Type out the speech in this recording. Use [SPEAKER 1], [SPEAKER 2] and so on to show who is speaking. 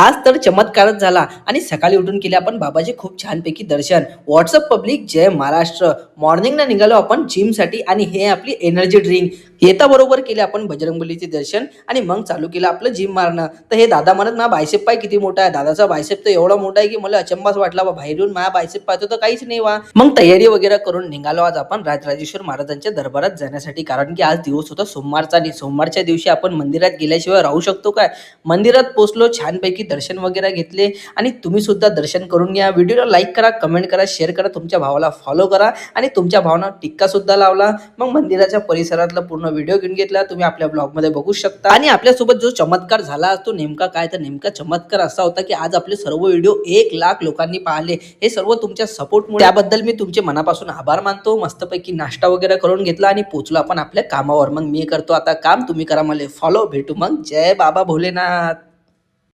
[SPEAKER 1] आज तर चमत्कारच झाला आणि सकाळी उठून केले आपण बाबाचे खूप छानपैकी दर्शन. व्हॉट्सअप पब्लिक जय महाराष्ट्र. मॉर्निंगला निघालो आपण जिमसाठी आणि हे आपली एनर्जी ड्रिंक. येता बरोबर केले आपण बजरंगबलीचे दर्शन आणि मग चालू केलं आपलं जिम मारणं. तर हे दादा म्हणत माझा बायसेप पाय किती मोठा आहे. दादाचा बायसेप तर एवढा मोठा आहे की मला अचंबाच वाटला बा. बाहेरून माझा बायसेप पाहतो तर काहीच नाही वा. मग तयारी वगैरे करून निघालो आज आपण राजराजेश्वर महाराजांच्या दरबारात जाण्यासाठी, कारण की आज दिवस होता सोमवारचा आणि सोमवारच्या दिवशी आपण मंदिरात गेल्याशिवाय राहू शकतो काय. मंदिरात पोहोचलो, छानपैकी दर्शन वगैरे घेतले आणि तुम्ही सुद्धा दर्शन करून घ्या. व्हिडिओला लाईक करा, कमेंट करा, शेअर करा, तुमच्या भावाला फॉलो करा आणि तुमच्या भावांना टिक्का सुद्धा लावला. मग मंदिराच्या परिसरातला पूर्ण व्हिडिओ घेऊन घेतला, तुम्ही आपल्या ब्लॉगमध्ये बघू शकता. आणि आपल्यासोबत जो चमत्कार झाला तो नेमका काय, तर नेमका चमत्कार असा होता की आज आपले सर्व व्हिडिओ 1,00,000 लोकांनी पाहिले. हे सर्व तुमच्या सपोर्टमुळे, त्याबद्दल मी तुमचे मनापासून आभार मानतो. मस्तपैकी नाश्ता वगैरे करून घेतला आणि पोहोचलो आपण आपल्या कामावर. मग मी करतो आता काम, तुम्ही करा मला फॉलो. भेटू मग. जय बाबा भोलेनाथ.